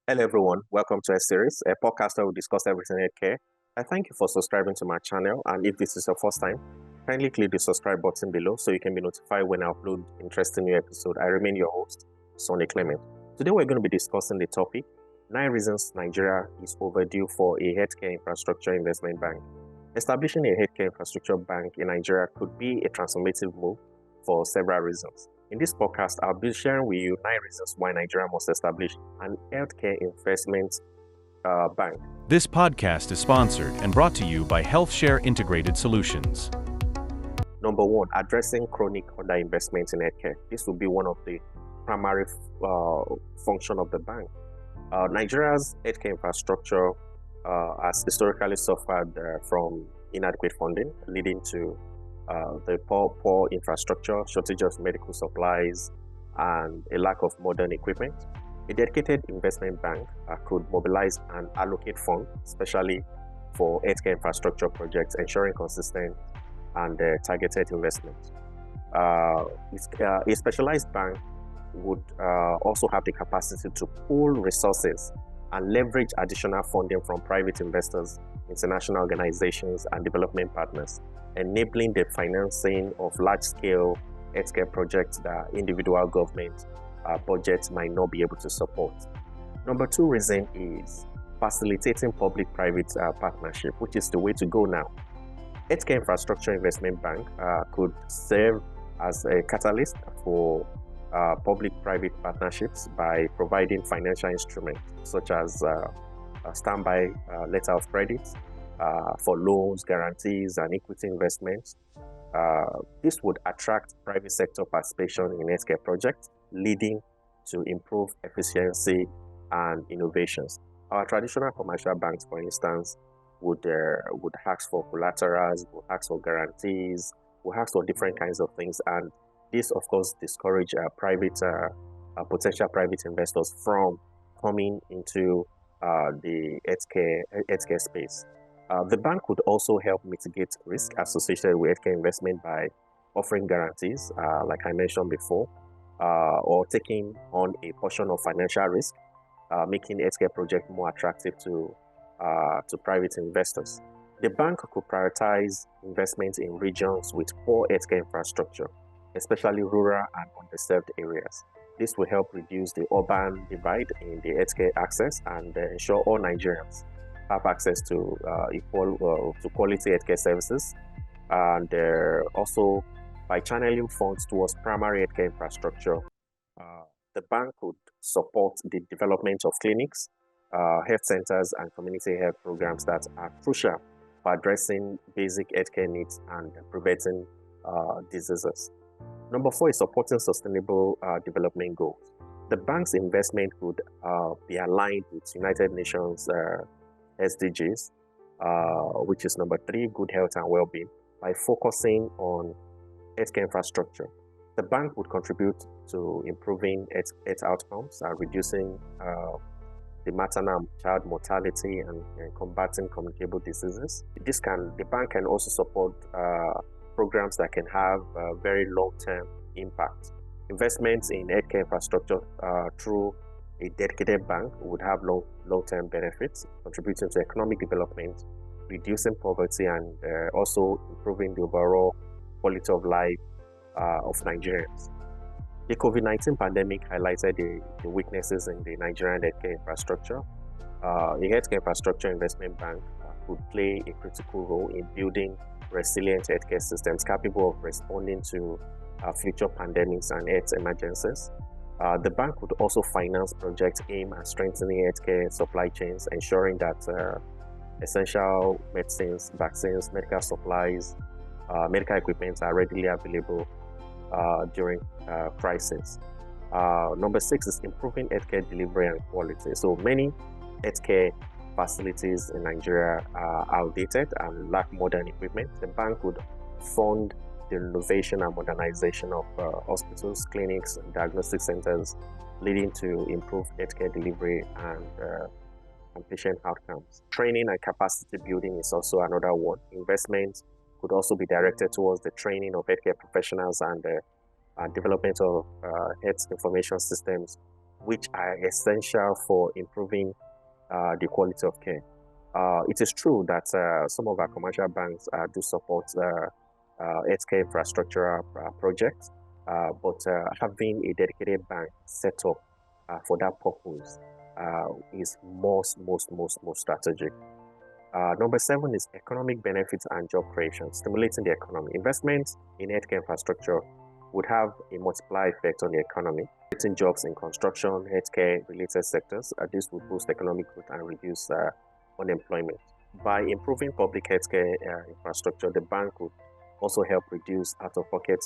Hello, everyone. Welcome to a series, a podcast where we discuss everything healthcare. I thank you for subscribing to my channel. And if this is your first time, kindly click the subscribe button below so you can be notified when I upload interesting new episode. I remain your host, Sonny Clement. Today, we're going to be discussing the topic 9 reasons Nigeria is overdue for a healthcare infrastructure investment bank. Establishing a healthcare infrastructure bank in Nigeria could be a transformative move for several reasons. In this podcast, I'll be sharing with you 9 reasons why Nigeria must establish an healthcare investment bank. This podcast is sponsored and brought to you by HealthShare Integrated Solutions. Number 1, addressing chronic underinvestment in healthcare. This will be one of the primary function of the bank. Nigeria's healthcare infrastructure has historically suffered from inadequate funding, leading to the poor infrastructure, shortage of medical supplies, and a lack of modern equipment. A dedicated investment bank could mobilize and allocate funds, especially for healthcare infrastructure projects, ensuring consistent and targeted investment. A specialized bank would also have the capacity to pool resources and leverage additional funding from private investors, international organizations, and development partners, enabling the financing of large-scale healthcare projects that individual government budgets might not be able to support. Number 2 reason is facilitating public-private partnership, which is the way to go now. Healthcare Infrastructure Investment Bank could serve as a catalyst for public-private partnerships by providing financial instruments such as a standby letter of credit for loans, guarantees, and equity investments. This would attract private sector participation in healthcare projects, leading to improved efficiency and innovations. Our traditional commercial banks, for instance, would ask for collaterals, would ask for guarantees, would ask for different kinds of things, and this, of course, discourage potential private investors from coming into the healthcare space. The bank would also help mitigate risk associated with healthcare investment by offering guarantees, like I mentioned before, or taking on a portion of financial risk, making the healthcare project more attractive to private investors. The bank could prioritize investments in regions with poor healthcare infrastructure, especially rural and underserved areas. This will help reduce the urban divide in the healthcare access and ensure all Nigerians have access to quality healthcare services. And also, by channeling funds towards primary healthcare infrastructure, the bank could support the development of clinics, health centers, and community health programs that are crucial for addressing basic healthcare needs and preventing diseases. Number 4 is supporting sustainable development goals. The bank's investment could be aligned with United Nations SDGs, which is number 3, good health and well-being, by focusing on healthcare infrastructure. The bank would contribute to improving health outcomes, reducing the maternal and child mortality, and combating communicable diseases. The bank can also support programs that can have very long-term impact. Investments in healthcare infrastructure through a dedicated bank would have long-term benefits, contributing to economic development, reducing poverty, and also improving the overall quality of life of Nigerians. The COVID-19 pandemic highlighted the weaknesses in the Nigerian healthcare infrastructure. The Healthcare Infrastructure Investment Bank could play a critical role in building resilient healthcare systems capable of responding to future pandemics and health emergencies. The bank would also finance projects aimed at strengthening healthcare supply chains, ensuring that essential medicines, vaccines, medical supplies, medical equipment are readily available during crisis. Number 6 is improving healthcare delivery and quality. So many healthcare facilities in Nigeria are outdated and lack modern equipment. The bank would fund the renovation and modernization of hospitals, clinics, and diagnostic centers, leading to improved healthcare delivery and patient outcomes. Training and capacity building is also another one. Investment could also be directed towards the training of healthcare professionals and development of health information systems which are essential for improving the quality of care. It is true that some of our commercial banks do support healthcare infrastructure projects, but having a dedicated bank set up for that purpose is most strategic. Number 7 is economic benefits and job creation, stimulating the economy. Investments in healthcare infrastructure would have a multiplier effect on the economy, creating jobs in construction, healthcare related sectors. This would boost economic growth and reduce unemployment. By improving public healthcare infrastructure, the bank would also help reduce out-of-pocket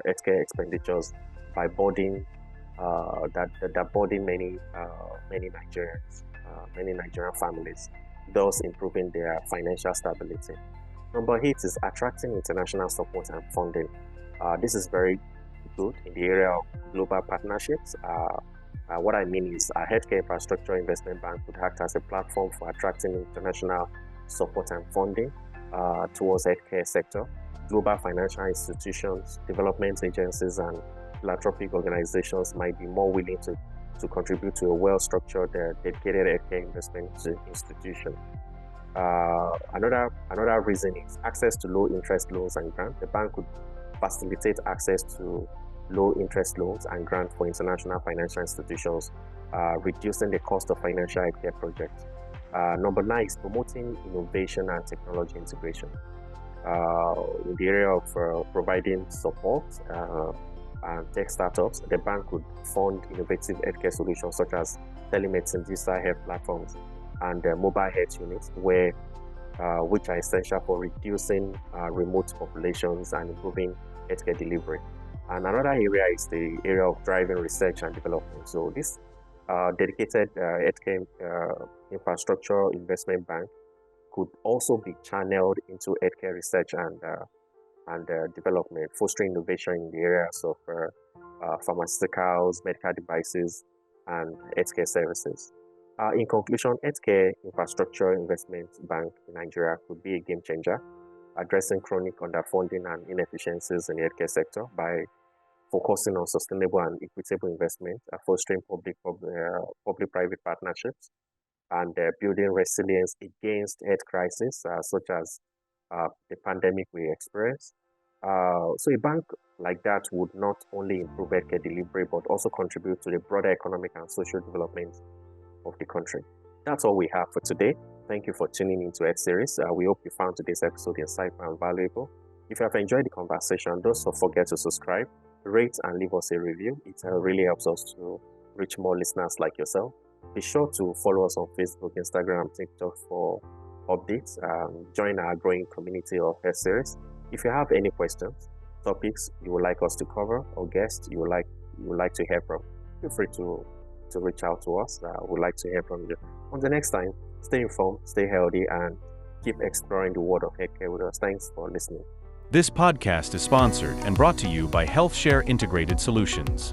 healthcare expenditures by burden that burden many Nigerians, many Nigerian families, thus improving their financial stability. Number 8 is attracting international support and funding. This is very good in the area of global partnerships. What I mean is a healthcare infrastructure investment bank would act as a platform for attracting international support and funding towards healthcare sector. Global financial institutions, development agencies, and philanthropic organizations might be more willing to contribute to a well-structured, dedicated healthcare investment institution. Another reason is access to low-interest loans and grants. The bank could facilitate access to low-interest loans and grants for international financial institutions, reducing the cost of financial healthcare projects. Number 9 is promoting innovation and technology integration. In the area of providing support and tech startups, the bank could fund innovative healthcare solutions such as telemedicine, digital health platforms, and mobile health units, which are essential for reducing remote populations and improving healthcare delivery. And another area is the area of driving research and development. So this dedicated healthcare infrastructure investment bank could also be channeled into healthcare research and development, fostering innovation in the areas of pharmaceuticals, medical devices, and healthcare services. In conclusion, healthcare infrastructure investment bank in Nigeria could be a game changer, addressing chronic underfunding and inefficiencies in the healthcare sector by focusing on sustainable and equitable investment, fostering public-private partnerships, and building resilience against health crises such as the pandemic we experienced. So a bank like that would not only improve healthcare delivery, but also contribute to the broader economic and social development of the country. That's all we have for today. Thank you for tuning into Ed Series. We hope you found today's episode insightful and valuable. If you have enjoyed the conversation, don't forget to subscribe, rate, and leave us a review. It really helps us to reach more listeners like yourself. Be sure to follow us on Facebook, Instagram, and TikTok for updates. Join our growing community of Ed Series. If you have any questions, topics you would like us to cover, or guests you would like to hear from, feel free to reach out to us. We'd like to hear from you. Until next time, stay informed, stay healthy, and keep exploring the world of healthcare with us. Thanks for listening. This podcast is sponsored and brought to you by HealthShare Integrated Solutions.